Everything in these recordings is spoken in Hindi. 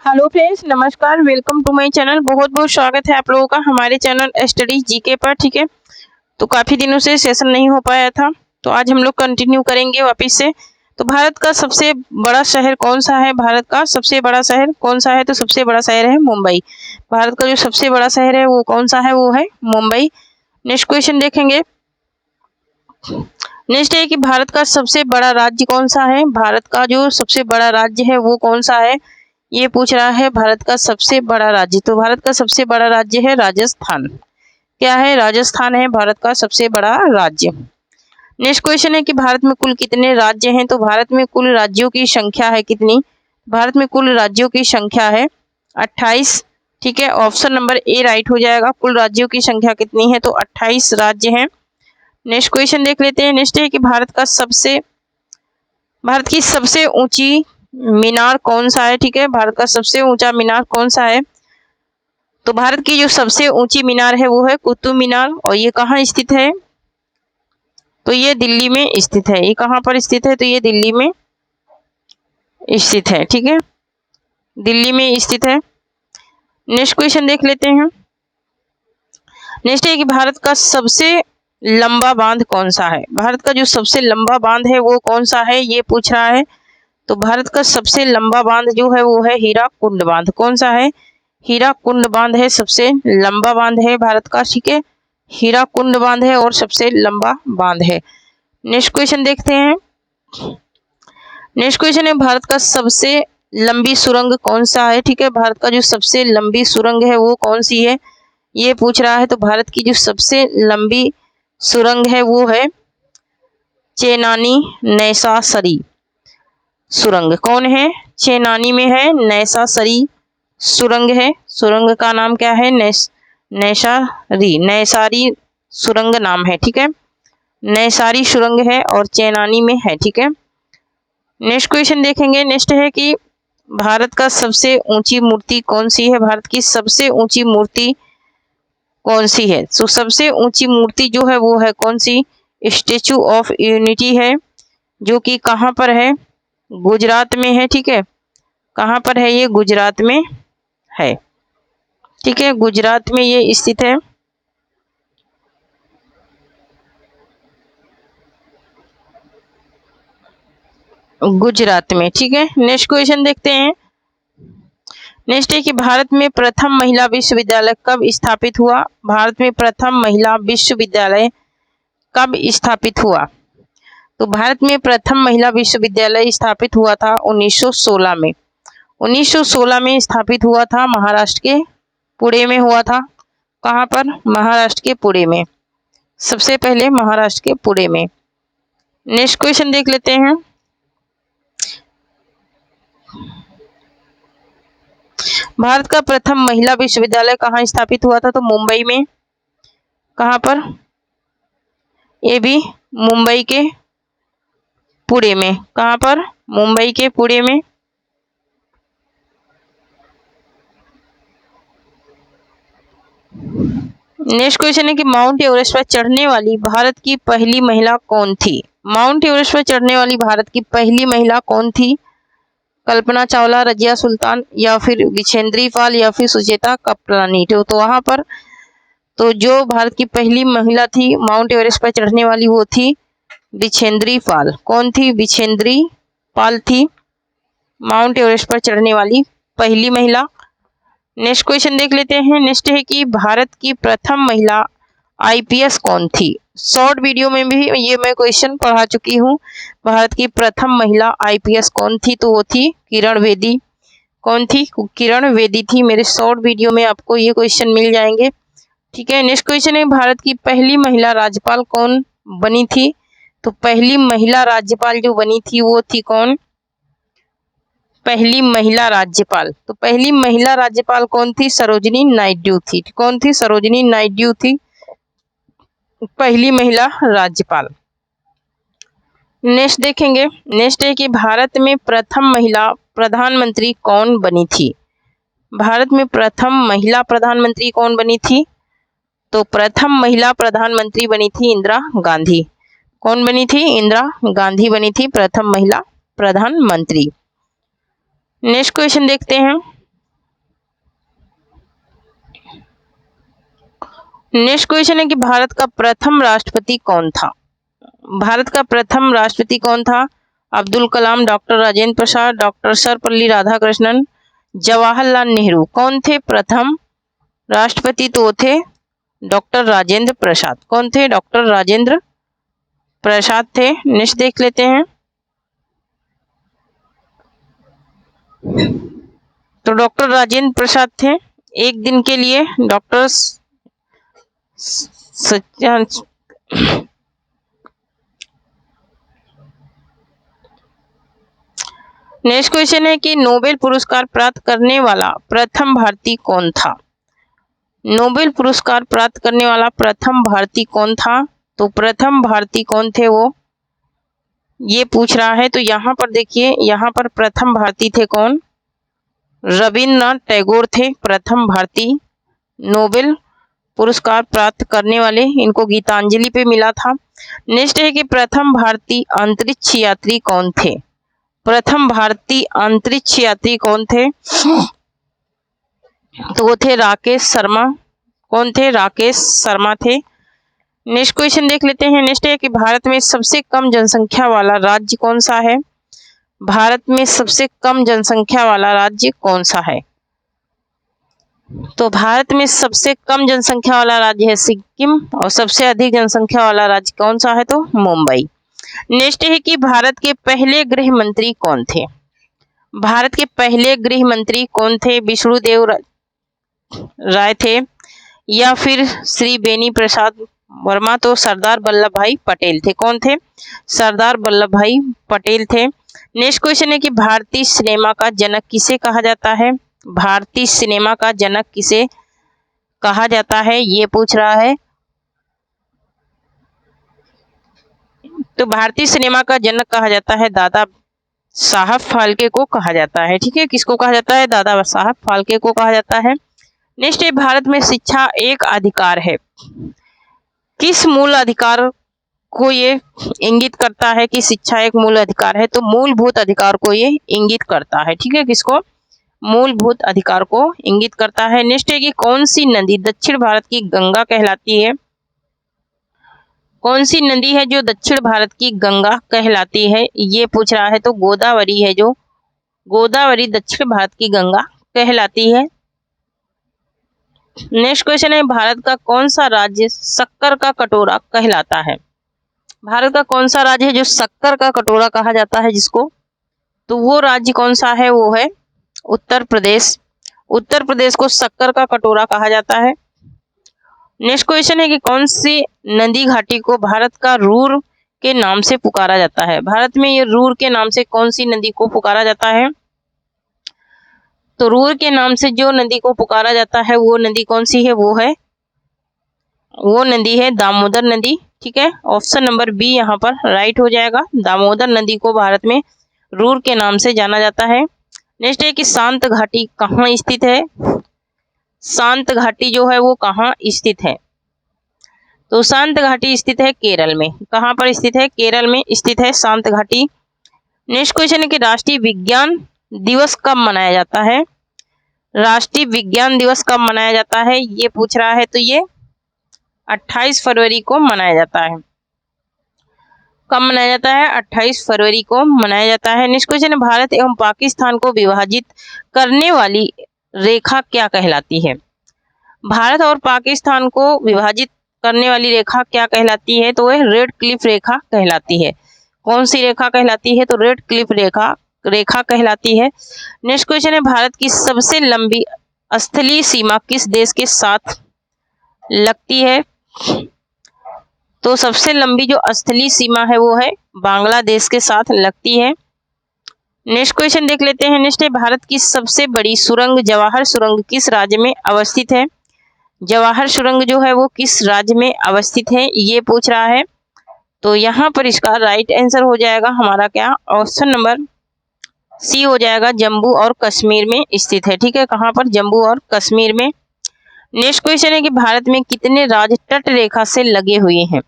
हेलो फ्रेंड्स, नमस्कार। Welcome to my channel. बहुत बहुत स्वागत है आप लोगों का हमारे चैनल स्टडी जीके पर। ठीक है, तो काफ़ी दिनों से सेशन नहीं हो पाया था, तो आज हम लोग कंटिन्यू करेंगे वापस से। तो भारत का सबसे बड़ा शहर कौन सा है? भारत का सबसे बड़ा शहर कौन सा है? तो सबसे बड़ा शहर है मुंबई। भारत का जो सबसे बड़ा शहर है वो कौन सा है? वो है मुंबई। नेक्स्ट क्वेश्चन देखेंगे। नेक्स्ट है कि भारत का सबसे बड़ा राज्य कौन सा है? भारत का जो सबसे बड़ा राज्य है वो कौन सा है? ये पूछ रहा है भारत का सबसे बड़ा राज्य। तो भारत का सबसे बड़ा राज्य है राजस्थान। क्या है? राजस्थान है भारत का सबसे बड़ा राज्य। नेक्स्ट क्वेश्चन है कि भारत में कुल कितने राज्य हैं? तो भारत में कुल राज्यों की संख्या है कितनी? भारत में कुल राज्यों की संख्या है 28। ठीक है, ऑप्शन नंबर ए राइट हो जाएगा। कुल राज्यों की संख्या कितनी है? तो 28 राज्य हैं। नेक्स्ट क्वेश्चन देख लेते हैं। नेक्स्ट है कि भारत की सबसे ऊंची मीनार कौन सा है? ठीक है, भारत का सबसे ऊंचा मीनार कौन सा है? तो भारत की जो सबसे ऊंची मीनार है वो है कुतुब मीनार। और ये कहाँ स्थित है? तो ये दिल्ली में स्थित है। ये कहाँ पर स्थित है? तो ये दिल्ली में स्थित है। ठीक है, दिल्ली में स्थित है। नेक्स्ट क्वेश्चन देख लेते हैं। नेक्स्ट है कि भारत का सबसे लंबा बांध कौन सा है? भारत का जो सबसे लंबा बांध है वो कौन सा है? ये पूछ रहा है। तो भारत का सबसे लंबा बांध जो है वो है हीराकुंड बांध। कौन सा है? हीराकुंड बांध है, सबसे लंबा बांध है भारत का। ठीक है, हीराकुंड बांध है और सबसे लंबा बांध है। नेक्स्ट क्वेश्चन देखते हैं। नेक्स्ट क्वेश्चन है भारत का सबसे लंबी सुरंग कौन सा है? ठीक है, भारत का जो सबसे लंबी सुरंग है वो कौन सी है? ये पूछ रहा है। तो भारत की जो सबसे लंबी सुरंग है वो है चेनानी नैसासरी सुरंग। कौन है? चेनानी में है, नैसासरी सुरंग है। सुरंग का नाम क्या है? नैसारी सुरंग नाम है। ठीक है, नैसारी सुरंग है और चेनानी में है। ठीक है, नेक्स्ट क्वेश्चन देखेंगे। नेक्स्ट है कि भारत का सबसे ऊंची मूर्ति कौन सी है? भारत की सबसे ऊंची मूर्ति कौन सी है? तो सबसे ऊंची मूर्ति जो है वो है कौन सी? स्टेचू ऑफ यूनिटी है, जो कि कहाँ पर है? गुजरात में है। ठीक है, कहाँ पर है? ये गुजरात में है। ठीक है, गुजरात में ये स्थित है। गुजरात में। ठीक है, नेक्स्ट क्वेश्चन देखते हैं। नेक्स्ट है कि भारत में प्रथम महिला विश्वविद्यालय कब स्थापित हुआ? भारत में प्रथम महिला विश्वविद्यालय कब स्थापित हुआ? तो भारत में प्रथम महिला विश्वविद्यालय स्थापित हुआ था 1916 में। 1916 में स्थापित हुआ था, महाराष्ट्र के पुणे में हुआ था। कहाँ पर? महाराष्ट्र के पुणे में, सबसे पहले महाराष्ट्र के पुणे में। नेक्स्ट क्वेश्चन देख लेते हैं। भारत का प्रथम महिला विश्वविद्यालय कहाँ स्थापित हुआ था? तो मुंबई में। कहाँ पर? ये भी मुंबई के पुणे में। कहाँ पर? मुंबई के पुणे में। नेक्स्ट क्वेश्चन है कि माउंट एवरेस्ट पर चढ़ने वाली भारत की पहली महिला कौन थी? माउंट एवरेस्ट पर चढ़ने वाली भारत की पहली महिला कौन थी? कल्पना चावला, रजिया सुल्तान, या फिर विछेंद्री पाल, या फिर सुचेता कपलानी। तो वहां पर तो जो भारत की पहली महिला थी माउंट एवरेस्ट पर चढ़ने वाली वो थी विछेंद्री पाल। कौन थी? विछेंद्री पाल थी माउंट एवरेस्ट पर चढ़ने वाली पहली महिला। नेक्स्ट क्वेश्चन देख लेते हैं। नेक्स्ट है कि भारत की प्रथम महिला आईपीएस कौन थी? शॉर्ट वीडियो में भी ये मैं क्वेश्चन पढ़ा चुकी हूँ। भारत की प्रथम महिला आईपीएस कौन थी? तो वो थी किरण बेदी। कौन थी? किरण बेदी थी। मेरे शॉर्ट वीडियो में आपको ये क्वेश्चन मिल जाएंगे। ठीक है, नेक्स्ट क्वेश्चन है भारत की पहली महिला राज्यपाल कौन बनी थी? तो पहली महिला राज्यपाल जो बनी थी वो थी कौन? पहली महिला राज्यपाल। तो पहली महिला राज्यपाल कौन थी? सरोजिनी नायडू थी। कौन थी? सरोजिनी नायडू थी पहली महिला राज्यपाल। नेक्स्ट देखेंगे। नेक्स्ट है कि भारत में प्रथम महिला प्रधानमंत्री कौन बनी थी? भारत में प्रथम महिला प्रधानमंत्री कौन बनी थी? तो प्रथम महिला प्रधानमंत्री बनी थी इंदिरा गांधी। कौन बनी थी? इंदिरा गांधी बनी थी प्रथम महिला प्रधानमंत्री। नेक्स्ट क्वेश्चन देखते हैं। नेक्स्ट क्वेश्चन है कि भारत का प्रथम राष्ट्रपति कौन था? भारत का प्रथम राष्ट्रपति कौन था? Abdul Kalam, doctor Rajendra Prasad, doctor Sarvepalli Radhakrishnan, Jawaharlal Nehru. कौन थे प्रथम राष्ट्रपति? तो वो थे डॉक्टर राजेंद्र प्रसाद। कौन थे? डॉक्टर राजेंद्र प्रसाद थे। नेक्स्ट देख लेते हैं। तो डॉक्टर राजेंद्र प्रसाद थे। एक दिन के लिए डॉक्टर नेक्स्ट क्वेश्चन है कि नोबेल पुरस्कार प्राप्त करने वाला प्रथम भारतीय कौन था? नोबेल पुरस्कार प्राप्त करने वाला प्रथम भारतीय कौन था? तो प्रथम भारतीय कौन थे वो ये पूछ रहा है। तो यहाँ पर देखिए, यहाँ पर प्रथम भारतीय थे कौन? रविन्द्रनाथ टैगोर थे प्रथम भारतीय नोबेल पुरस्कार प्राप्त करने वाले। इनको गीतांजलि पे मिला था। नेक्स्ट है कि प्रथम भारतीय अंतरिक्ष यात्री कौन थे? प्रथम भारतीय अंतरिक्ष यात्री कौन थे? तो वो थे राकेश शर्मा। कौन थे? राकेश शर्मा थे। नेक्स्ट क्वेश्चन देख लेते हैं। नेक्स्ट है कि भारत में सबसे कम जनसंख्या वाला राज्य कौन सा है? भारत में सबसे कम जनसंख्या वाला राज्य कौन सा है? तो भारत में सबसे कम जनसंख्या वाला राज्य है सिक्किम और सबसे अधिक जनसंख्या वाला राज्य कौन सा है? तो मुंबई। नेक्स्ट है कि भारत के पहले गृह मंत्री कौन थे? भारत के पहले गृह मंत्री कौन थे? विष्णुदेव राय थे या फिर श्री बेनी प्रसाद वर्मा? तो सरदार वल्लभ भाई पटेल थे। कौन थे? सरदार वल्लभ भाई पटेल थे। नेक्स्ट क्वेश्चन है कि भारतीय सिनेमा का जनक किसे कहा जाता है? भारतीय सिनेमा का जनक किसे कहा जाता है ये पूछ रहा है। तो भारतीय सिनेमा का जनक कहा जाता है दादा साहब फाल्के को कहा जाता है। ठीक है, किसको कहा जाता है? दादा साहब फाल्के को कहा जाता है। नेक्स्ट है भारत में शिक्षा एक अधिकार है। किस मूल अधिकार को ये इंगित करता है कि शिक्षा एक मूल अधिकार है? तो मूलभूत अधिकार को ये इंगित करता है। ठीक है, किसको? मूलभूत अधिकार को इंगित करता है। नेक्स्ट है कि कौन सी नदी दक्षिण भारत की गंगा कहलाती है? कौन सी नदी है जो दक्षिण भारत की गंगा कहलाती है ये पूछ रहा है। तो गोदावरी है, जो गोदावरी दक्षिण भारत की गंगा कहलाती है। नेक्स्ट क्वेश्चन है भारत का कौन सा राज्य शक्कर का कटोरा कहलाता है? भारत का कौन सा राज्य है जो शक्कर का कटोरा कहा जाता है जिसको? तो वो राज्य कौन सा है? वो है उत्तर प्रदेश। उत्तर प्रदेश को शक्कर का कटोरा कहा जाता है। नेक्स्ट क्वेश्चन है कि कौन सी नदी घाटी को भारत का रूर के नाम से पुकारा जाता है? भारत में ये रूर के नाम से कौन सी नदी को पुकारा जाता है? तो रूर के नाम से जो नदी को पुकारा जाता है वो नदी कौन सी है? वो नदी है दामोदर नदी। ठीक है, ऑप्शन नंबर बी यहाँ पर राइट हो जाएगा। दामोदर नदी को भारत में रूर के नाम से जाना जाता है। नेक्स्ट है कि शांत घाटी कहाँ स्थित है? शांत घाटी जो है वो कहाँ स्थित है? तो शांत घाटी स्थित है केरल में। कहाँ पर स्थित है? केरल में स्थित है शांत घाटी। नेक्स्ट क्वेश्चन है कि राष्ट्रीय विज्ञान दिवस कब मनाया जाता है? राष्ट्रीय विज्ञान दिवस कब मनाया जाता है ये पूछ रहा है। तो ये 28 फरवरी को मनाया जाता है। कब मनाया जाता है? 28 फरवरी को मनाया जाता है। नेक्स्ट क्वेश्चन है भारत एवं पाकिस्तान को विभाजित करने वाली रेखा क्या कहलाती है? भारत और पाकिस्तान को विभाजित करने वाली रेखा क्या कहलाती है? तो वह रेड क्लिफ रेखा कहलाती है। कौन सी रेखा कहलाती है? तो रेड क्लिफ रेखा कहलाती है। नेक्स्ट क्वेश्चन है भारत की सबसे लंबी स्थलीय सीमा किस देश के साथ लगती है? तो सबसे लंबी जो स्थलीय सीमा है वो है बांग्लादेश के साथ लगती है। नेक्स्ट क्वेश्चन देख लेते हैं। नेक्स्ट है भारत की सबसे बड़ी सुरंग जवाहर सुरंग किस राज्य में अवस्थित है? जवाहर सुरंग जो है वो किस राज्य में अवस्थित है ये पूछ रहा है। तो यहाँ पर इसका राइट आंसर हो जाएगा हमारा क्या? ऑप्शन नंबर सी हो जाएगा, जम्मू और कश्मीर में स्थित है। ठीक है, कहाँ पर? जम्मू और कश्मीर में। नेक्स्ट क्वेश्चन है कि भारत में कितने राज्य तट रेखा से लगे हुए हैं?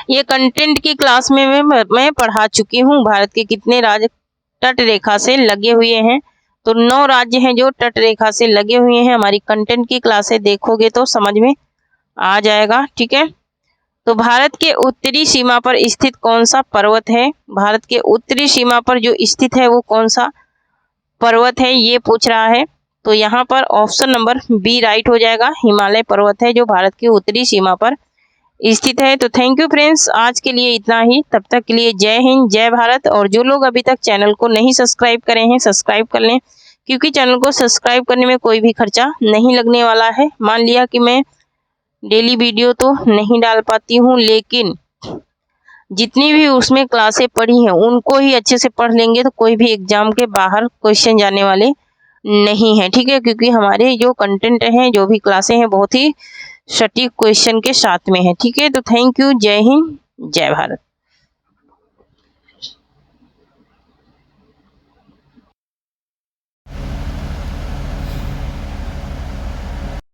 ये कंटेंट की क्लास में मैं पढ़ा चुकी हूँ। भारत के कितने राज्य तट रेखा से लगे हुए हैं? तो 9 राज्य हैं जो तट रेखा से लगे हुए हैं। हमारी कंटेंट की क्लासें देखोगे तो समझ में आ जाएगा। ठीक है, तो भारत के उत्तरी सीमा पर स्थित कौन सा पर्वत है? भारत के उत्तरी सीमा पर जो स्थित है वो कौन सा पर्वत है, ये पूछ रहा है। तो यहाँ पर ऑप्शन नंबर बी राइट हो जाएगा, हिमालय पर्वत है जो भारत की उत्तरी सीमा पर स्थित है। तो थैंक यू फ्रेंड्स, आज के लिए इतना ही। तब तक के लिए जय हिंद, जय भारत। और जो लोग अभी तक चैनल को नहीं सब्सक्राइब करे हैं, सब्सक्राइब कर लें, क्योंकि चैनल को सब्सक्राइब करने में कोई भी खर्चा नहीं लगने वाला है। मान लिया कि मैं डेली वीडियो तो नहीं डाल पाती हूँ, लेकिन जितनी भी उसमें क्लासें पढ़ी हैं उनको ही अच्छे से पढ़ लेंगे तो कोई भी एग्जाम के बाहर क्वेश्चन जाने वाले नहीं है। ठीक है, क्योंकि हमारे जो कंटेंट हैं, जो भी क्लासें हैं, बहुत ही सटीक क्वेश्चन के साथ में है। ठीक है, तो थैंक यू, जय हिंद, जय भारत।